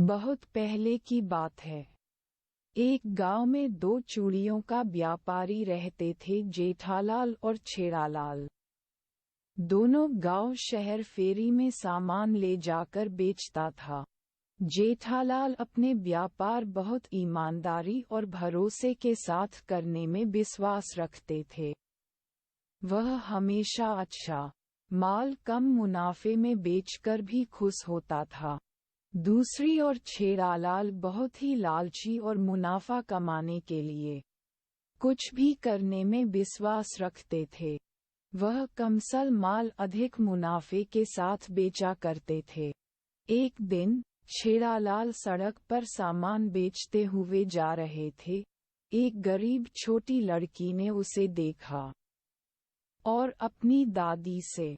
बहुत पहले की बात है। एक गांव में दो चूड़ियों का व्यापारी रहते थे, जेठालाल और छेड़ालाल। दोनों गांव शहर फेरी में सामान ले जाकर बेचता था। जेठालाल अपने व्यापार बहुत ईमानदारी और भरोसे के साथ करने में विश्वास रखते थे। वह हमेशा अच्छा माल कम मुनाफे में बेचकर भी खुश होता था। दूसरी ओर छेड़ालाल बहुत ही लालची और मुनाफा कमाने के लिए कुछ भी करने में विश्वास रखते थे। वह कमसल माल अधिक मुनाफे के साथ बेचा करते थे। एक दिन छेड़ालाल सड़क पर सामान बेचते हुए जा रहे थे। एक गरीब छोटी लड़की ने उसे देखा और अपनी दादी से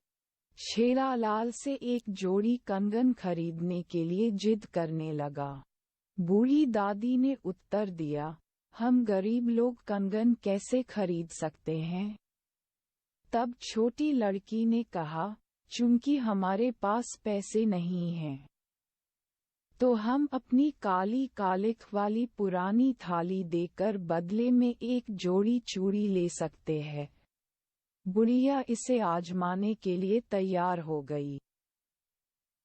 छेड़ालाल से एक जोड़ी कंगन खरीदने के लिए जिद करने लगा। बूढ़ी दादी ने उत्तर दिया, हम गरीब लोग कंगन कैसे खरीद सकते हैं? तब छोटी लड़की ने कहा, चूंकि हमारे पास पैसे नहीं हैं, तो हम अपनी काली कालिख वाली पुरानी थाली देकर बदले में एक जोड़ी चूड़ी ले सकते हैं। बुढ़िया इसे आजमाने के लिए तैयार हो गई।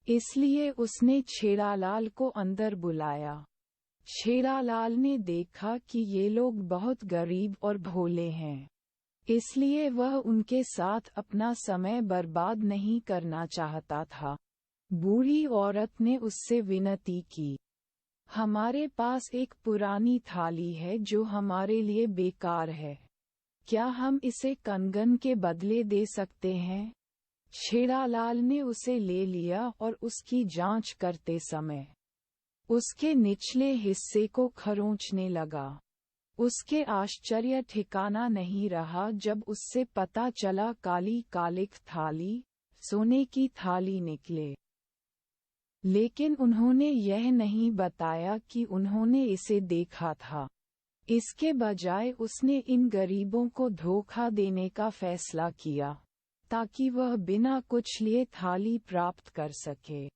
इसलिए उसने छेड़ालाल को अंदर बुलाया। छेड़ालाल ने देखा कि ये लोग बहुत गरीब और भोले हैं, इसलिए वह उनके साथ अपना समय बर्बाद नहीं करना चाहता था। बूढ़ी औरत ने उससे विनती की, हमारे पास एक पुरानी थाली है जो हमारे लिए बेकार है, क्या हम इसे कंगन के बदले दे सकते हैं? छेड़ालाल ने उसे ले लिया और उसकी जांच करते समय उसके निचले हिस्से को खरोंचने लगा। उसके आश्चर्य ठिकाना नहीं रहा जब उससे पता चला काली कालिख थाली सोने की थाली निकले। लेकिन उन्होंने यह नहीं बताया कि उन्होंने इसे देखा था। इसके बजाय उसने इन गरीबों को धोखा देने का फैसला किया, ताकि वह बिना कुछ लिए थाली प्राप्त कर सके।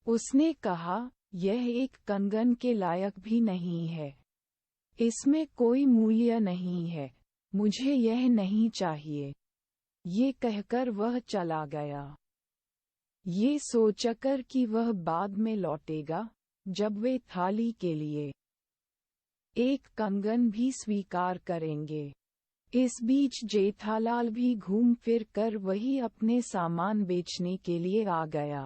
उसने कहा, यह एक कंगन के लायक भी नहीं है, इसमें कोई मूल्य नहीं है, मुझे यह नहीं चाहिए। ये कहकर वह चला गया, ये सोचकर कि वह बाद में लौटेगा जब वे थाली के लिए एक कंगन भी स्वीकार करेंगे। इस बीच जेठालाल भी घूम फिर कर वही अपने सामान बेचने के लिए आ गया।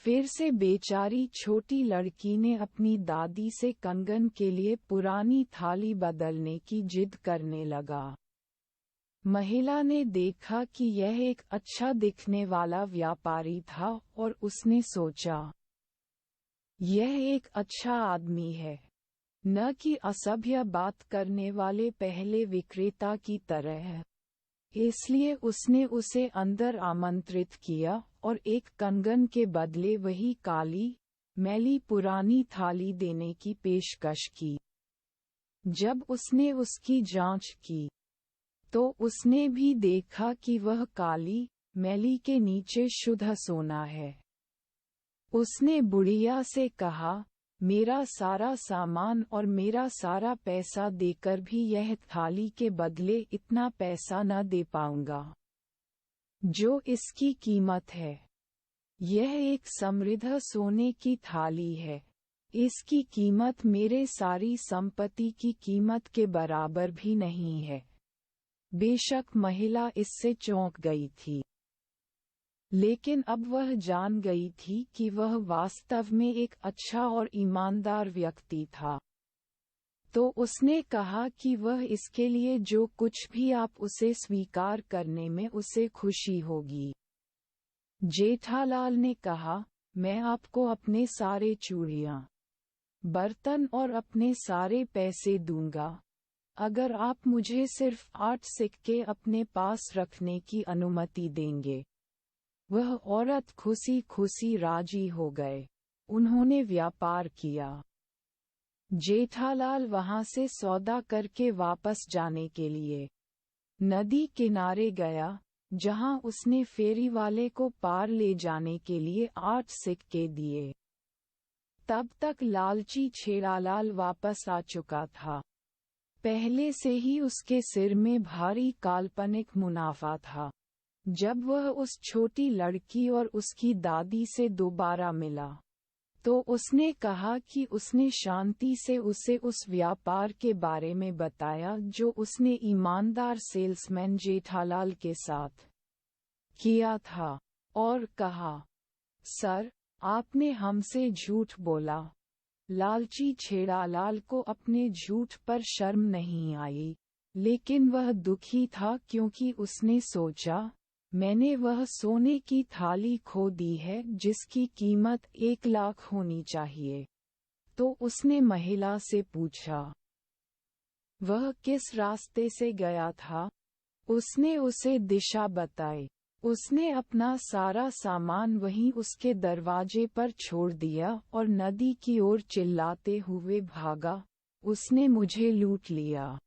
फिर से बेचारी छोटी लड़की ने अपनी दादी से कंगन के लिए पुरानी थाली बदलने की जिद करने लगा। महिला ने देखा कि यह एक अच्छा दिखने वाला व्यापारी था और उसने सोचा, यह एक अच्छा आदमी है, न कि असभ्य बात करने वाले पहले विक्रेता की तरह। इसलिए उसने उसे अंदर आमंत्रित किया और एक कंगन के बदले वही काली मैली पुरानी थाली देने की पेशकश की। जब उसने उसकी जांच की, तो उसने भी देखा कि वह काली मैली के नीचे शुद्ध सोना है। उसने बुढ़िया से कहा, मेरा सारा सामान और मेरा सारा पैसा देकर भी यह थाली के बदले इतना पैसा न दे पाऊंगा जो इसकी कीमत है। यह एक समृद्ध सोने की थाली है, इसकी कीमत मेरे सारी संपत्ति की कीमत के बराबर भी नहीं है। बेशक महिला इससे चौंक गई थी, लेकिन अब वह जान गई थी कि वह वास्तव में एक अच्छा और ईमानदार व्यक्ति था। तो उसने कहा कि वह इसके लिए जो कुछ भी आप उसे स्वीकार करने में उसे खुशी होगी। जेठालाल ने कहा, मैं आपको अपने सारे चूड़ियां, बर्तन और अपने सारे पैसे दूंगा, अगर आप मुझे सिर्फ 8 सिक्के अपने पास रखने की अनुमति देंगे। वह औरत खुशी खुशी राजी हो गए। उन्होंने व्यापार किया। जेठालाल वहां से सौदा करके वापस जाने के लिए नदी किनारे गया, जहां उसने फेरी वाले को पार ले जाने के लिए 8 सिक्के दिए। तब तक लालची छेड़ालाल वापस आ चुका था। पहले से ही उसके सिर में भारी काल्पनिक मुनाफा था। जब वह उस छोटी लड़की और उसकी दादी से दोबारा मिला, तो उसने कहा कि उसने शांति से उसे उस व्यापार के बारे में बताया जो उसने ईमानदार सेल्समैन जेठालाल के साथ किया था, और कहा, सर, आपने हमसे झूठ बोला। लालची छेड़ालाल को अपने झूठ पर शर्म नहीं आई, लेकिन वह दुखी था क्योंकि उसने सोचा, मैंने वह सोने की थाली खो दी है जिसकी कीमत 1 लाख होनी चाहिए। तो उसने महिला से पूछा, वह किस रास्ते से गया था? उसने उसे दिशा बताई। उसने अपना सारा सामान वहीं उसके दरवाजे पर छोड़ दिया और नदी की ओर चिल्लाते हुए भागा, उसने मुझे लूट लिया।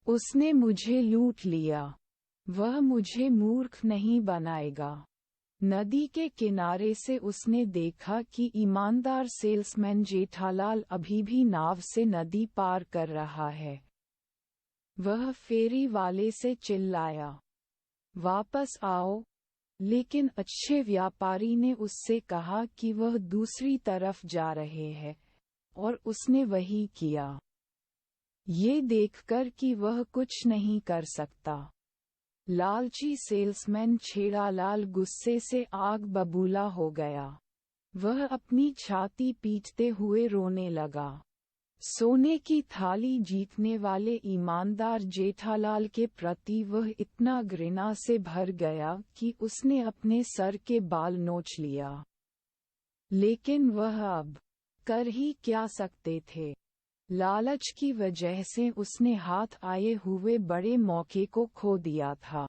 उसने मुझे लूट लिया। वह मुझे मूर्ख नहीं बनाएगा। नदी के किनारे से उसने देखा कि ईमानदार सेल्समैन जेठालाल अभी भी नाव से नदी पार कर रहा है। वह फेरी वाले से चिल्लाया, वापस आओ, लेकिन अच्छे व्यापारी ने उससे कहा कि वह दूसरी तरफ जा रहे हैं, और उसने वही किया। ये देखकर कि वह कुछ नहीं कर सकता, लालची सेल्समैन छेड़ालाल गुस्से से आग बबूला हो गया। वह अपनी छाती पीटते हुए रोने लगा। सोने की थाली जीतने वाले ईमानदार जेठालाल के प्रति वह इतना घृणा से भर गया कि उसने अपने सर के बाल नोच लिया। लेकिन वह अब कर ही क्या सकते थे? लालच की वजह से उसने हाथ आए हुए बड़े मौके को खो दिया था।